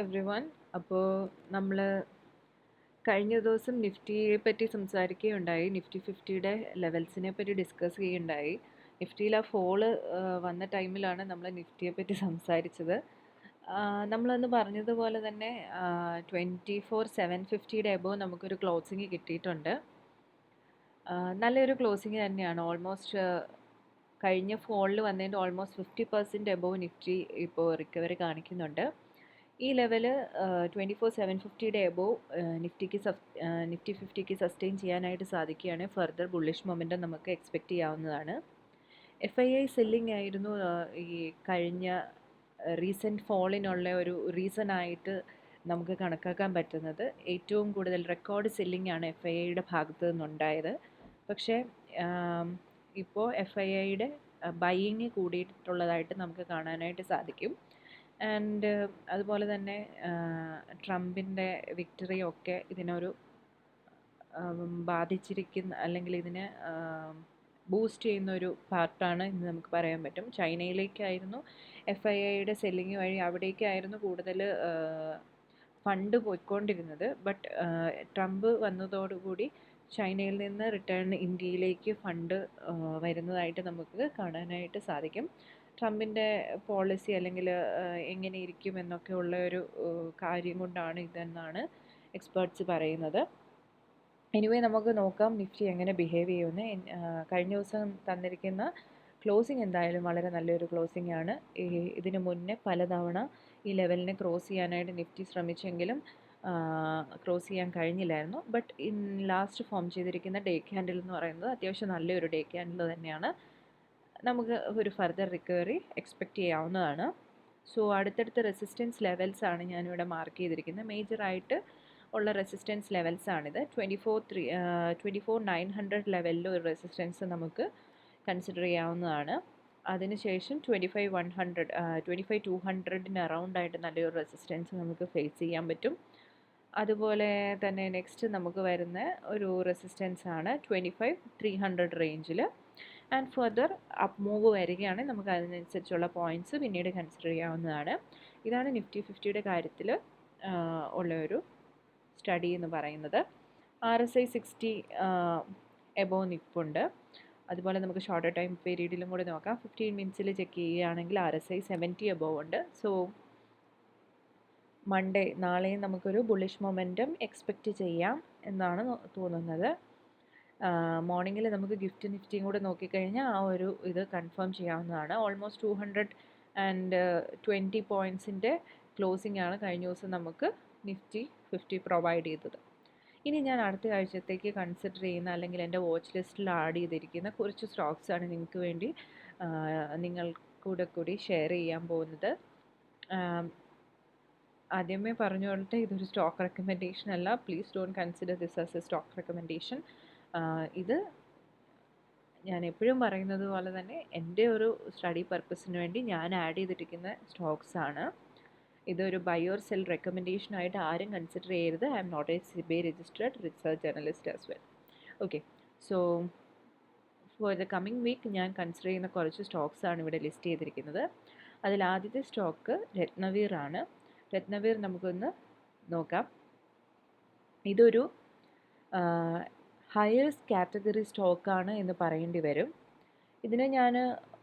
Everyone. അപ്പോൾ നമ്മൾ കഴിഞ്ഞ ദിവസം നിഫ്റ്റിയെ പറ്റി സംസാരിക്കുകയുണ്ടായി. നിഫ്റ്റി 50യുടെ ലെവൽസിനെ പറ്റി ഡിസ്കസ് ചെയ്യുകയുണ്ടായി. നിഫ്റ്റിയിൽ ആ ഫോള് വന്ന ടൈമിലാണ് നമ്മൾ നിഫ്റ്റിയെ പറ്റി സംസാരിച്ചത്. നമ്മളന്ന് പറഞ്ഞതുപോലെ തന്നെ 24,750യുടെ എബോവ് നമുക്കൊരു ക്ലോസിങ് കിട്ടിയിട്ടുണ്ട്. നല്ലൊരു ക്ലോസിങ് തന്നെയാണ്. ഓൾമോസ്റ്റ് കഴിഞ്ഞ ഫോളിൽ വന്നതിൻ്റെ ഓൾമോസ്റ്റ് 50% എബോവ് നിഫ്റ്റി ഇപ്പോൾ റിക്കവറി കാണിക്കുന്നുണ്ട്. ഈ ലെവല് 24,750യുടെ എബോവ് നിഫ്റ്റി 50ക്ക് സസ്റ്റെയിൻ ചെയ്യാനായിട്ട് സാധിക്കുകയാണെങ്കിൽ ഫർദർ ബുള്ളിഷ് മൊമെൻറ്റം നമുക്ക് എക്സ്പെക്റ്റ് ചെയ്യാവുന്നതാണ്. FII സെല്ലിംഗ് ആയിരുന്നു ഈ കഴിഞ്ഞ റീസെൻറ്റ് ഫോളിനുള്ള ഒരു റീസണായിട്ട് നമുക്ക് കണക്കാക്കാൻ പറ്റുന്നത്. ഏറ്റവും കൂടുതൽ റെക്കോർഡ് സെല്ലിംഗ് ആണ് FIIയുടെ ഭാഗത്തു നിന്നുണ്ടായത്. പക്ഷേ ഇപ്പോൾ FIIയുടെ ബൈയിങ് കൂടിയിട്ടുള്ളതായിട്ട് നമുക്ക് കാണാനായിട്ട് സാധിക്കും. ആൻഡ് അതുപോലെ തന്നെ ട്രംപിൻ്റെ വിക്ടറിയൊക്കെ ഇതിനൊരു ബാധിച്ചിരിക്കുന്ന അല്ലെങ്കിൽ ഇതിനെ ബൂസ്റ്റ് ചെയ്യുന്ന ഒരു പാർട്ടാണ് എന്ന് നമുക്ക് പറയാൻ പറ്റും. ചൈനയിലേക്കായിരുന്നു FIIയുടെ സെല്ലിങ് വഴി അവിടേക്കായിരുന്നു കൂടുതൽ ഫണ്ട് പോയിക്കൊണ്ടിരുന്നത്. ബട്ട് ട്രംപ് വന്നതോടുകൂടി ചൈനയിൽ നിന്ന് റിട്ടേൺ ഇന്ത്യയിലേക്ക് ഫണ്ട് വരുന്നതായിട്ട് നമുക്ക് കാണാനായിട്ട് സാധിക്കും. ട്രംപിൻ്റെ പോളിസി അല്ലെങ്കിൽ എങ്ങനെ ഇരിക്കും എന്നൊക്കെ ഉള്ള ഒരു കാര്യം കൊണ്ടാണ് ഇതെന്നാണ് എക്സ്പേർട്സ് പറയുന്നത്. എനിവേ നമുക്ക് നോക്കാം നിഫ്റ്റി എങ്ങനെ ബിഹേവ് ചെയ്യുമെന്ന്. കഴിഞ്ഞ ദിവസം തന്നിരിക്കുന്ന ക്ലോസിംഗ് എന്തായാലും വളരെ നല്ലൊരു ക്ലോസിംഗ് ആണ്. ഇതിന് മുന്നേ പലതവണ ഈ ലെവലിനെ ക്രോസ് ചെയ്യാനായിട്ട് നിഫ്റ്റി ശ്രമിച്ചെങ്കിലും ക്രോസ് ചെയ്യാൻ കഴിഞ്ഞില്ലായിരുന്നു. ബട്ട് ലാസ്റ്റ് ഫോം ചെയ്തിരിക്കുന്ന ഡേ ക്യാൻഡിൽ എന്ന് പറയുന്നത് അത്യാവശ്യം നല്ലൊരു ഡേ ക്യാൻഡിൽ തന്നെയാണ്. നമുക്ക് ഒരു ഫർദർ റിക്കവറി എക്സ്പെക്റ്റ് ചെയ്യാവുന്നതാണ്. സോ അടുത്തടുത്ത റെസിസ്റ്റൻസ് ലെവൽസാണ് ഞാനിവിടെ മാർക്ക് ചെയ്തിരിക്കുന്നത്. മേജറായിട്ട് ഉള്ള റെസിസ്റ്റൻസ് ലെവൽസാണിത്. 24,900 ലെവലിൽ ഒരു റെസിസ്റ്റൻസ് നമുക്ക് കൺസിഡർ ചെയ്യാവുന്നതാണ്. അതിനുശേഷം 25,200 അറൗണ്ടായിട്ട് നല്ലൊരു റെസിസ്റ്റൻസ് നമുക്ക് ഫേസ് ചെയ്യാൻ പറ്റും. അതുപോലെ തന്നെ നെക്സ്റ്റ് നമുക്ക് വരുന്ന ഒരു റെസിസ്റ്റൻസ് ആണ് 25,300 റേഞ്ചിൽ. ആൻഡ് ഫർദർ അപ്പ് മൂവ് വരികയാണെങ്കിൽ നമുക്ക് അതിനനുസരിച്ചുള്ള പോയിൻറ്റ്സ് പിന്നീട് കൺസിഡർ ചെയ്യാവുന്നതാണ്. ഇതാണ് നിഫ്റ്റി 50യുടെ കാര്യത്തിൽ ഉള്ള ഒരു സ്റ്റഡി എന്ന് പറയുന്നത്. RSI 60 എബോവ് നിൽപ്പുണ്ട്. അതുപോലെ നമുക്ക് ഷോർട്ടർ ടൈം പീരീഡിലും കൂടി നോക്കാം. 15 മിനിറ്റ്സിൽ ചെക്ക് ചെയ്യുകയാണെങ്കിൽ RSI 70 എബോവ് ഉണ്ട്. സോ മൺഡേ നാളെയും നമുക്കൊരു ബുള്ളിഷ് മൊമെൻറ്റം എക്സ്പെക്റ്റ് ചെയ്യാം എന്നാണ് തോന്നുന്നത്. മോർണിംഗിൽ നമുക്ക് ഗിഫ്റ്റ് നിഫ്റ്റിയും കൂടെ നോക്കിക്കഴിഞ്ഞാൽ ആ ഒരു ഇത് കൺഫേം ചെയ്യാവുന്നതാണ്. ഓൾമോസ്റ്റ് 220 പോയിൻറ്റ്സിൻ്റെ ക്ലോസിംഗ് ആണ് കഴിഞ്ഞ ദിവസം നമുക്ക് നിഫ്റ്റി 50 പ്രൊവൈഡ് ചെയ്തത്. ഇനി ഞാൻ അടുത്ത ആഴ്ചത്തേക്ക് കൺസിഡർ ചെയ്യുന്ന അല്ലെങ്കിൽ എൻ്റെ വാച്ച് ലിസ്റ്റിൽ ആഡ് ചെയ്തിരിക്കുന്ന കുറച്ച് സ്റ്റോക്സാണ് നിങ്ങൾക്ക് വേണ്ടി കൂടി ഷെയർ ചെയ്യാൻ പോകുന്നത്. ആദ്യമേ പറഞ്ഞുകൊള്ളട്ടെ, ഇതൊരു സ്റ്റോക്ക് റെക്കമെൻഡേഷൻ അല്ല. Please don't consider this as A stock recommendation. ഇത് ഞാൻ എപ്പോഴും പറയുന്നത് പോലെ തന്നെ എൻ്റെ ഒരു സ്റ്റഡി പർപ്പസിന് വേണ്ടി ഞാൻ ആഡ് ചെയ്തിരിക്കുന്ന സ്റ്റോക്സാണ്. ഇതൊരു ബൈ ഓർ സെൽ റെക്കമെൻഡേഷൻ ആയിട്ട് ആരും കൺസിഡർ ചെയ്യരുത്. I'm not a SEBI registered research journalist as well. Okay, so for the coming week ഞാൻ കൺസിഡർ ചെയ്യുന്ന കുറച്ച് സ്റ്റോക്സാണ് ഇവിടെ ലിസ്റ്റ് ചെയ്തിരിക്കുന്നത്. അതിൽ ആദ്യത്തെ സ്റ്റോക്ക് രത്നവീർ ആണ്. രത്നവീർ നമുക്കൊന്ന് നോക്കാം. ഇതൊരു ഹയസ്റ്റ് കാറ്റഗറി സ്റ്റോക്കാണ് എന്ന് പറയേണ്ടി വരും. ഇതിനെ ഞാൻ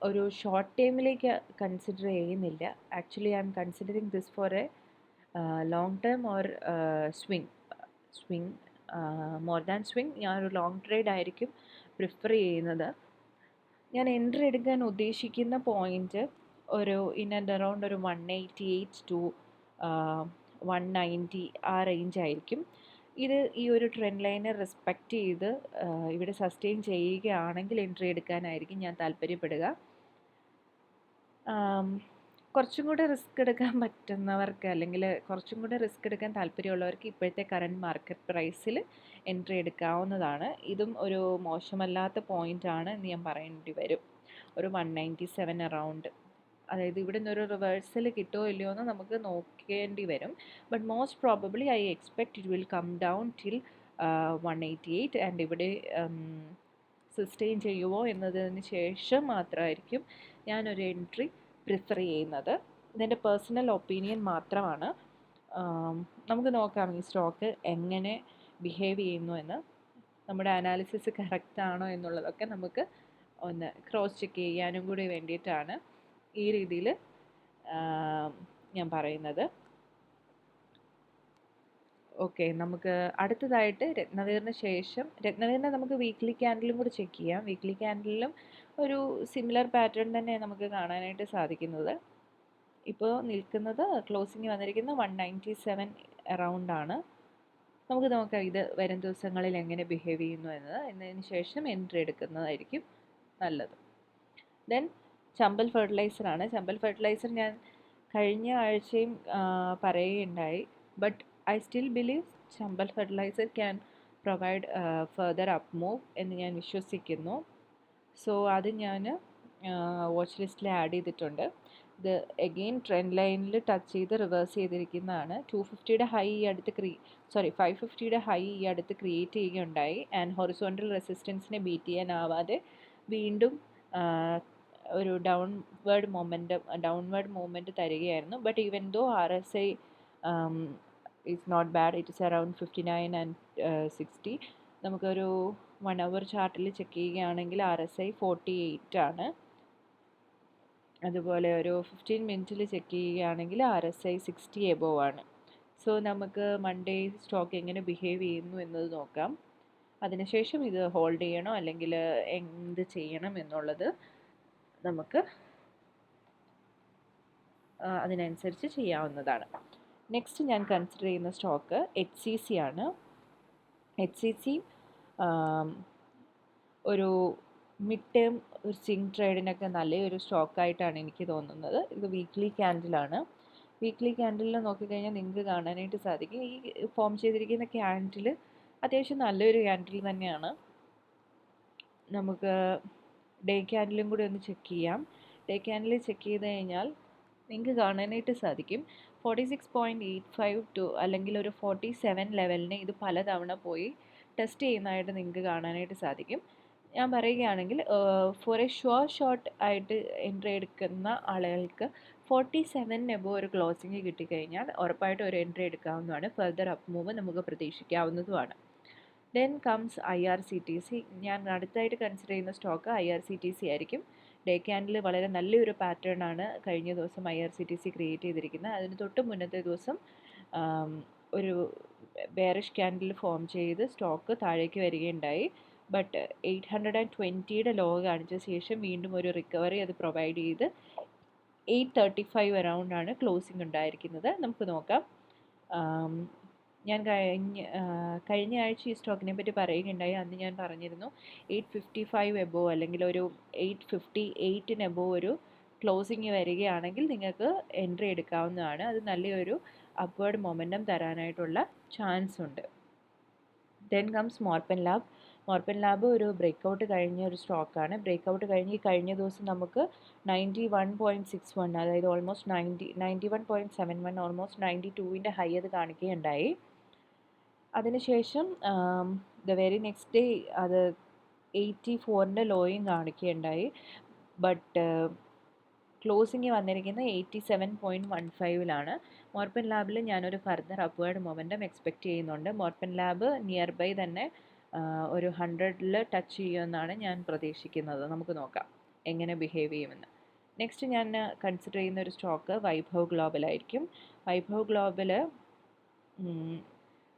ഒരു ഷോർട്ട് ടൈമിലേക്ക് കൺസിഡർ ചെയ്യുന്നില്ല. Actually I M considering this four A long term or swing more than swing. ഞാനൊരു ലോങ് ട്രേഡ് ആയിരിക്കും പ്രിഫർ ചെയ്യുന്നത്. ഞാൻ എൻട്രി എടുക്കാൻ ഉദ്ദേശിക്കുന്ന പോയിൻറ്റ് ഒരു ഇൻ ആൻഡ് അറൗണ്ട് ഒരു 188 to 190 ആ റേഞ്ച് ആയിരിക്കും. ഇത് ഈ ഒരു ട്രെൻഡ് ലൈനെ റെസ്പെക്റ്റ് ചെയ്ത് ഇവിടെ സസ്റ്റെയിൻ ചെയ്യുകയാണെങ്കിൽ എൻട്രി എടുക്കാനായിരിക്കും ഞാൻ താല്പര്യപ്പെടുക. കുറച്ചും കൂടെ റിസ്ക് എടുക്കാൻ പറ്റുന്നവർക്ക് അല്ലെങ്കിൽ കുറച്ചും കൂടെ റിസ്ക് എടുക്കാൻ താല്പര്യമുള്ളവർക്ക് ഇപ്പോഴത്തെ കറണ്ട് മാർക്കറ്റ് പ്രൈസിൽ എൻട്രി എടുക്കാവുന്നതാണ്. ഇതും ഒരു മോശമല്ലാത്ത പോയിൻ്റാണ് എന്ന് ഞാൻ പറയേണ്ടി വരും. ഒരു 197 അറൗണ്ട്, അതായത് ഇവിടെ നിന്നൊരു റിവേഴ്സൽ കിട്ടുമോ ഇല്ലയോ എന്ന് നമുക്ക് നോക്കേണ്ടി വരും. But most probably I expect it will come down till 188 and ഇവിടെ സസ്റ്റെയിൻ ചെയ്യുമോ എന്നതിന് ശേഷം മാത്രമായിരിക്കും ഞാനൊരു എൻട്രി പ്രിഫർ ചെയ്യുന്നത്. ഇതെൻ്റെ പേഴ്സണൽ ഒപ്പീനിയൻ മാത്രമാണ്. നമുക്ക് നോക്കാം ഈ സ്റ്റോക്ക് എങ്ങനെ ബിഹേവ് ചെയ്യുന്നു എന്ന്. നമ്മുടെ അനാലിസിസ് കറക്റ്റ് ആണോ എന്നുള്ളതൊക്കെ നമുക്ക് ഒന്ന് ക്രോസ് ചെക്ക് ചെയ്യാനും കൂടി വേണ്ടിയിട്ടാണ് ഈ രീതിയിൽ ഞാൻ പറയുന്നത്. ഓക്കെ, നമുക്ക് അടുത്തതായിട്ട് രത്നവീറിന് ശേഷം രത്നവീറിനെ നമുക്ക് വീക്ക്ലി ക്യാൻഡിലും കൂടി ചെക്ക് ചെയ്യാം. വീക്ക്ലി ക്യാൻഡിലും ഒരു സിമിലർ പാറ്റേൺ തന്നെ നമുക്ക് കാണാനായിട്ട് സാധിക്കുന്നത്. ഇപ്പോൾ നിൽക്കുന്നത് ക്ലോസിങ് വന്നിരിക്കുന്നത് 197 അറൗണ്ട് ആണ്. നമുക്ക് നോക്കാം ഇത് വരും ദിവസങ്ങളിൽ എങ്ങനെ ബിഹേവ് ചെയ്യുന്നു എന്നത്. എന്നതിന് ശേഷം എൻട്രി എടുക്കുന്നതായിരിക്കും നല്ലത്. ദെൻ ചമ്പൽ ഫെർട്ടിലൈസറാണ്. ചമ്പൽ ഫെർട്ടിലൈസർ ഞാൻ കഴിഞ്ഞ ആഴ്ചയും പറയുകയുണ്ടായി. But I still believe Chambal fertiliser can provide further up move എന്ന് ഞാൻ വിശ്വസിക്കുന്നു. സോ അത് ഞാൻ വാച്ച് ലിസ്റ്റിൽ ആഡ് ചെയ്തിട്ടുണ്ട്. ഇത് എഗെയിൻ ട്രെൻഡ് ലൈനിൽ ടച്ച് ചെയ്ത് റിവേഴ്സ് ചെയ്തിരിക്കുന്നതാണ്. 250യുടെ ഹൈ ഈ അടുത്ത് 550യുടെ ഹൈ ഈ അടുത്ത് ക്രിയേറ്റ് ചെയ്യുകയുണ്ടായി. ആൻഡ് ഹൊറിസോണ്ടൽ റെസിസ്റ്റൻസിനെ ബീറ്റ് ചെയ്യാനാവാതെ വീണ്ടും ഒരു ഡൗൺവേർഡ് മൂവ്മെൻറ്റ് തരികയായിരുന്നു. But even though RSI is not bad, it is around 59 and 60. നമുക്കൊരു 1 hour ചാർട്ടിൽ ചെക്ക് ചെയ്യുകയാണെങ്കിൽ RSI 48 ആണ്. അതുപോലെ ഒരു 15 മിനിറ്റിൽ ചെക്ക് ചെയ്യുകയാണെങ്കിൽ RSI 60 എബോവ് ആണ്. സോ നമുക്ക് മൺഡേ സ്റ്റോക്ക് എങ്ങനെ ബിഹേവ് ചെയ്യുന്നു എന്നത് നോക്കാം. അതിനുശേഷം ഇത് ഹോൾഡ് ചെയ്യണോ അല്ലെങ്കിൽ എന്ത് ചെയ്യണം എന്നുള്ളത് നമുക്ക് അതിനനുസരിച്ച് ചെയ്യാവുന്നതാണ്. നെക്സ്റ്റ് ഞാൻ കൺസിഡർ ചെയ്യുന്ന സ്റ്റോക്ക് HCC ആണ്. HCC ഒരു മിഡ് ടേം ഒരു സ്വിംഗ് ട്രേഡിനൊക്കെ നല്ലൊരു സ്റ്റോക്കായിട്ടാണ് എനിക്ക് തോന്നുന്നത്. ഇത് വീക്ക്ലി ക്യാൻഡിലാണ്. വീക്ക്ലി ക്യാൻഡിലിൽ നോക്കിക്കഴിഞ്ഞാൽ നിങ്ങൾക്ക് കാണാനായിട്ട് സാധിക്കും ഈ ഫോം ചെയ്തിരിക്കുന്ന ക്യാൻഡിൽ അത്യാവശ്യം നല്ലൊരു ക്യാൻഡിൽ തന്നെയാണ്. നമുക്ക് ഡേ ക്യാൻഡിലും കൂടി ഒന്ന് ചെക്ക് ചെയ്യാം. ഡേ ക്യാൻഡിൽ ചെക്ക് ചെയ്ത് കഴിഞ്ഞാൽ നിങ്ങൾക്ക് കാണാനായിട്ട് സാധിക്കും 46.85 ടു അല്ലെങ്കിൽ ഒരു 47 ലെവലിനെ ഇത് പലതവണ പോയി ടെസ്റ്റ് ചെയ്യുന്നതായിട്ട് നിങ്ങൾക്ക് കാണാനായിട്ട് സാധിക്കും. ഞാൻ പറയുകയാണെങ്കിൽ ഫോർ എ ഷോർട്ട് ആയിട്ട് എൻട്രി എടുക്കുന്ന ആളുകൾക്ക് 47 എബോവ് ഒരു ക്ലോസിങ് കിട്ടിക്കഴിഞ്ഞാൽ ഉറപ്പായിട്ട് ഒരു എൻട്രി എടുക്കാവുന്നതാണ്. ഫർദർ അപ്പ് മൂവ് നമുക്ക് പ്രതീക്ഷിക്കാവുന്നതുമാണ്. Then comes IRCTC. ഞാൻ അടുത്തായിട്ട് കൺസിഡർ ചെയ്യുന്ന സ്റ്റോക്ക് IRCTC ആയിരിക്കും. ഡേ ക്യാൻഡിൽ വളരെ നല്ലൊരു പാറ്റേൺ ആണ് കഴിഞ്ഞ ദിവസം IRCTC ക്രിയേറ്റ് ചെയ്തിരിക്കുന്നത്. അതിന് തൊട്ട് മുന്നത്തെ ദിവസം ഒരു ബെയറിഷ് ക്യാൻഡിൽ ഫോം ചെയ്ത് സ്റ്റോക്ക് താഴേക്ക് വരികയുണ്ടായി. ബട്ട് 820യുടെ ലോ കാണിച്ച ശേഷം വീണ്ടും ഒരു റിക്കവറി അത് പ്രൊവൈഡ് ചെയ്ത് 835 അറൗണ്ടാണ് ക്ലോസിംഗ് ഉണ്ടായിരിക്കുന്നത്. നമുക്ക് നോക്കാം. ഞാൻ കഴിഞ്ഞ ആഴ്ച ഈ സ്റ്റോക്കിനെ പറ്റി പറയുകയുണ്ടായി. അന്ന് ഞാൻ പറഞ്ഞിരുന്നു 855 എബോവ് അല്ലെങ്കിൽ ഒരു 858 എബോവ് ഒരു ക്ലോസിങ് വരികയാണെങ്കിൽ നിങ്ങൾക്ക് എൻട്രി എടുക്കാവുന്നതാണ്. അത് നല്ലൊരു അപ്വേർഡ് മൊമെൻറ്റം തരാനായിട്ടുള്ള ചാൻസ് ഉണ്ട്. Then comes Morepen lab. Morepen lab ഒരു ബ്രേക്കൗട്ട് കഴിഞ്ഞ ഒരു സ്റ്റോക്കാണ്. ബ്രേക്കൗട്ട് കഴിഞ്ഞ ദിവസം നമുക്ക് 91.61 അതായത് ഓൾമോസ്റ്റ് 91.71 ഓൾമോസ്റ്റ് 92ൻ്റെ ഹൈ അത് കാണിക്കുകയുണ്ടായി. അതിനുശേഷം ദ വെരി നെക്സ്റ്റ് ഡേ അത് 84ൻ്റെ ലോയും കാണിക്കുകയുണ്ടായി. ബട്ട് ക്ലോസിങ് വന്നിരിക്കുന്നത് 87.15ലാണ്. മോർപ്പൻ ലാബിൽ ഞാനൊരു ഫർദർ അപ്വേർഡ് മൊമെൻറ്റം എക്സ്പെക്റ്റ് ചെയ്യുന്നുണ്ട്. മോർപ്പൻ ലാബ് നിയർ ബൈ തന്നെ ഒരു 100ൽ ടച്ച് ചെയ്യുമെന്നാണ് ഞാൻ പ്രതീക്ഷിക്കുന്നത്. നമുക്ക് നോക്കാം എങ്ങനെ ബിഹേവ് ചെയ്യുമെന്ന്. നെക്സ്റ്റ് ഞാൻ കൺസിഡർ ചെയ്യുന്ന ഒരു സ്റ്റോക്ക് വൈഭവ് ഗ്ലോബലായിരിക്കും. വൈഭവ് ഗ്ലോബൽ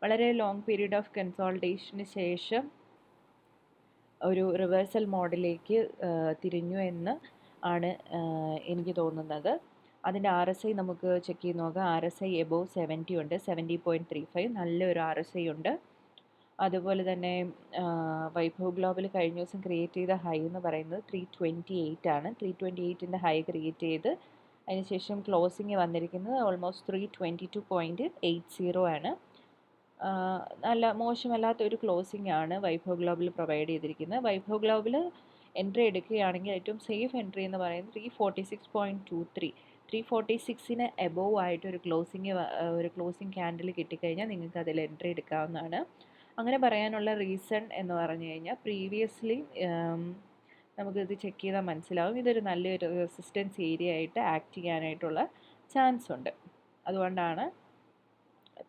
വളരെ ലോങ് പീരീഡ് ഓഫ് കൺസോൾട്ടേഷന് ശേഷം ഒരു റിവേഴ്സൽ മോഡിലേക്ക് തിരിഞ്ഞു എന്ന് ആണ് എനിക്ക് തോന്നുന്നത്. അതിൻ്റെ RSI നമുക്ക് ചെക്ക് ചെയ്ത് നോക്കാം. RSI എബോവ് 70 ഉണ്ട്, 70.35 നല്ലൊരു RSI ഉണ്ട്. അതുപോലെ തന്നെ വൈഭവ് ഗ്ലോബൽ കഴിഞ്ഞ ദിവസം ക്രിയേറ്റ് ചെയ്ത ഹൈ എന്ന് പറയുന്നത് 328 ആണ്. 328ൻ്റെ ഹൈ ക്രിയേറ്റ് ചെയ്ത് അതിനുശേഷം ക്ലോസിങ് വന്നിരിക്കുന്നത് ഓൾമോസ്റ്റ് 322.80 ആണ്. നല്ല മോശമല്ലാത്തൊരു ക്ലോസിംഗ് ആണ് വൈഭവ് ഗ്ലോബൽ പ്രൊവൈഡ് ചെയ്തിരിക്കുന്നത്. വൈഭവ് ഗ്ലോബൽ എൻട്രി എടുക്കുകയാണെങ്കിൽ ഏറ്റവും സേഫ് എൻട്രി എന്ന് പറയുന്നത് 346.23 346ന് എബോവ് ആയിട്ട് ഒരു ക്ലോസിംഗ് ക്യാൻഡിൽ കിട്ടിക്കഴിഞ്ഞാൽ നിങ്ങൾക്ക് അതിൽ എൻട്രി എടുക്കാവുന്നതാണ്. അങ്ങനെ പറയാനുള്ള റീസൺ എന്ന് പറഞ്ഞു കഴിഞ്ഞാൽ പ്രീവിയസ്ലി നമുക്കിത് ചെക്ക് ചെയ്താൽ മനസ്സിലാവും ഇതൊരു നല്ലൊരു റെസിസ്റ്റൻസ് ഏരിയ ആയിട്ട് ആക്ട് ചെയ്യാനായിട്ടുള്ള ചാൻസ് ഉണ്ട്. അതുകൊണ്ടാണ്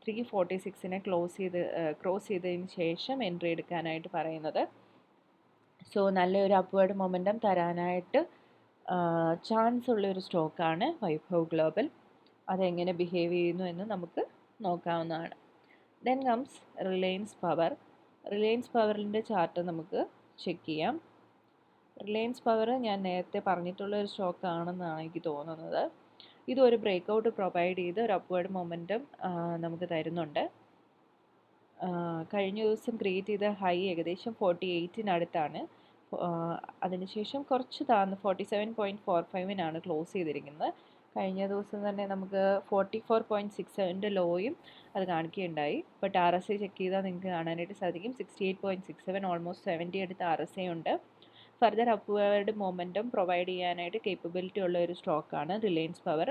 346 ക്രോസ് ചെയ്തതിന് ശേഷം എൻട്രി എടുക്കാനായിട്ട് പറയുന്നത്. സോ നല്ലൊരു അപ്വേർഡ് മൊമെൻറ്റം തരാനായിട്ട് ചാൻസ് ഉള്ളൊരു സ്റ്റോക്കാണ് വൈഭവ് ഗ്ലോബൽ. അതെങ്ങനെ ബിഹേവ് ചെയ്യുന്നു എന്ന് നമുക്ക് നോക്കാവുന്നതാണ്. Then comes Reliance Power. Reliance പവറിൻ്റെ ചാർട്ട് നമുക്ക് ചെക്ക് ചെയ്യാം. റിലയൻസ് പവർ ഞാൻ നേരത്തെ പറഞ്ഞിട്ടുള്ള ഒരു സ്റ്റോക്കാണെന്നാണ് എനിക്ക് തോന്നുന്നത്. ഇതൊരു ബ്രേക്കൗട്ട് പ്രൊവൈഡ് ചെയ്ത് ഒരു അപ്വേർഡ് മൊമെൻറ്റം നമുക്ക് തരുന്നുണ്ട്. കഴിഞ്ഞ ദിവസം ക്രിയേറ്റ് ചെയ്ത ഹൈ ഏകദേശം 48-നടുത്താണ്. അതിനുശേഷം കുറച്ച് താഴ്ന്ന് 47.45-നാണ് ക്ലോസ് ചെയ്തിരിക്കുന്നത്. കഴിഞ്ഞ ദിവസം തന്നെ നമുക്ക് 44.67 ലോയും അത് കാണിക്കുകയുണ്ടായി. ബട്ട് RSI ചെക്ക് ചെയ്താൽ നിങ്ങൾക്ക് കാണാനായിട്ട് സാധിക്കും 68.67, ഓൾമോസ്റ്റ് 70 അടുത്ത് RSI ഉണ്ട്. ഫർദർ അപ്വേർഡ് മൊമെൻറ്റം പ്രൊവൈഡ് ചെയ്യാനായിട്ട് കേപ്പബിലിറ്റി ഉള്ള ഒരു സ്റ്റോക്കാണ് റിലയൻസ് പവർ.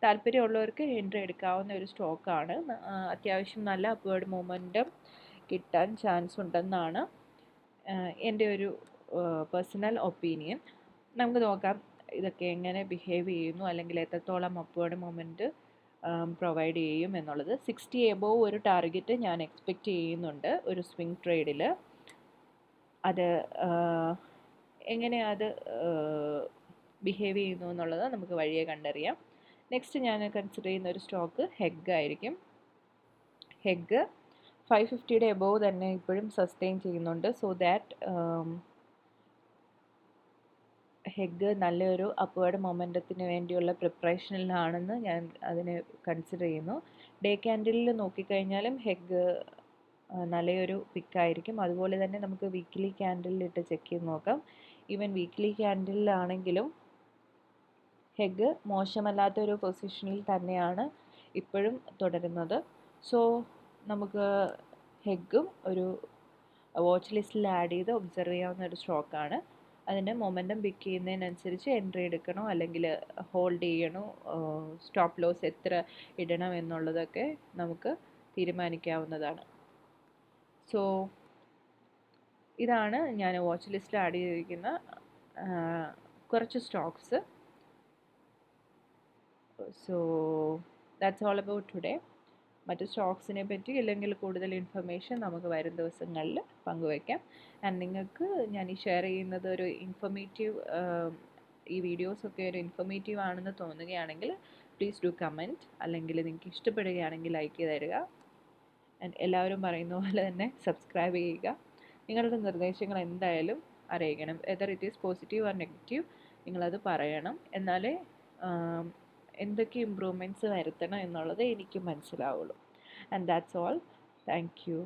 താല്പര്യമുള്ളവർക്ക് എൻട്രി എടുക്കാവുന്ന ഒരു സ്റ്റോക്കാണ്. അത്യാവശ്യം നല്ല അപ്വേർഡ് മൊമെൻറ്റം കിട്ടാൻ ചാൻസ് ഉണ്ടെന്നാണ് എൻ്റെ ഒരു പേഴ്സണൽ ഒപ്പീനിയൻ. നമുക്ക് നോക്കാം ഇതൊക്കെ എങ്ങനെ ബിഹേവ് ചെയ്യുന്നു, അല്ലെങ്കിൽ എത്രത്തോളം അപ്വേർഡ് മൊമെൻറ്റ് പ്രൊവൈഡ് ചെയ്യും എന്നുള്ളത്. 60 എബോവ് ഒരു ടാർഗറ്റ് ഞാൻ എക്സ്പെക്റ്റ് ചെയ്യുന്നുണ്ട് ഒരു സ്വിംഗ് ട്രേഡിൽ. അത് എങ്ങനെ അത് ബിഹേവ് ചെയ്യുന്നു എന്നുള്ളത് നമുക്ക് വഴിയെ കണ്ടറിയാം. നെക്സ്റ്റ് ഞാൻ കൺസിഡർ ചെയ്യുന്ന ഒരു സ്റ്റോക്ക് ഹെഗ് ആയിരിക്കും. ഹെഗ് 550-യുടെ എബോവ് തന്നെ ഇപ്പോഴും സസ്റ്റെയിൻ ചെയ്യുന്നുണ്ട്. സോ ദാറ്റ് ഹെഗ് നല്ലൊരു അപ്വേർഡ് മൊമെൻറ്റത്തിന് വേണ്ടിയുള്ള പ്രിപ്പറേഷനിലാണെന്ന് ഞാൻ അതിനെ കൺസിഡർ ചെയ്യുന്നു. ഡേ ക്യാൻഡിലിൽ നോക്കിക്കഴിഞ്ഞാലും ഹെഗ് നല്ലൊരു പിക്കായിരിക്കും. അതുപോലെ തന്നെ നമുക്ക് വീക്ക്ലി ക്യാൻഡിലിട്ട് ചെക്ക് ചെയ്ത് നോക്കാം. ഈവൻ വീക്ക്ലി ക്യാൻഡിലാണെങ്കിലും ഹെഗ് മോശമല്ലാത്തൊരു പൊസിഷനിൽ തന്നെയാണ് ഇപ്പോഴും തുടരുന്നത്. സോ നമുക്ക് ഹെഗും ഒരു വാച്ച് ലിസ്റ്റിൽ ആഡ് ചെയ്ത് ഒബ്സർവ് ചെയ്യാവുന്ന ഒരു സ്റ്റോക്കാണ്. അതിൻ്റെ മൊമെൻറ്റം പിക്ക് ചെയ്യുന്നതിനനുസരിച്ച് എൻട്രി എടുക്കണോ അല്ലെങ്കിൽ ഹോൾഡ് ചെയ്യണോ, സ്റ്റോപ്പ് ലോസ് എത്ര ഇടണം എന്നുള്ളതൊക്കെ നമുക്ക് തീരുമാനിക്കാവുന്നതാണ്. സോ ഇതാണ് ഞാൻ വാച്ച് ലിസ്റ്റിൽ ആഡ് ചെയ്തിരിക്കുന്ന കുറച്ച് stocks. So that's all about today. മറ്റ് സ്റ്റോക്സിനെ പറ്റി അല്ലെങ്കിൽ കൂടുതൽ ഇൻഫർമേഷൻ നമുക്ക് വരും ദിവസങ്ങളിൽ പങ്കുവയ്ക്കാം. ആൻഡ് നിങ്ങൾക്ക് ഞാൻ ഈ ഷെയർ ചെയ്യുന്നത് ഒരു ഇൻഫർമേറ്റീവ്, ഈ വീഡിയോസൊക്കെ ഒരു ഇൻഫർമേറ്റീവ് ആണെന്ന് തോന്നുകയാണെങ്കിൽ പ്ലീസ് ഡു കമൻറ്റ്, അല്ലെങ്കിൽ നിങ്ങൾക്ക് ഇഷ്ടപ്പെടുകയാണെങ്കിൽ ലൈക്ക് ചെയ്ത് തരിക. ആൻഡ് എല്ലാവരും പറയുന്ന പോലെ തന്നെ സബ്സ്ക്രൈബ് ചെയ്യുക. നിങ്ങളുടെ നിർദ്ദേശങ്ങൾ എന്തായാലും അറിയിക്കണം. Whether it is positive or negative നിങ്ങളത് പറയണം. എന്നാലേ എന്തൊക്കെ ഇമ്പ്രൂവ്മെൻറ്റ്സ് വരുത്തണം എന്നുള്ളത് എനിക്ക് മനസ്സിലാവുള്ളൂ. And that's all. Thank you.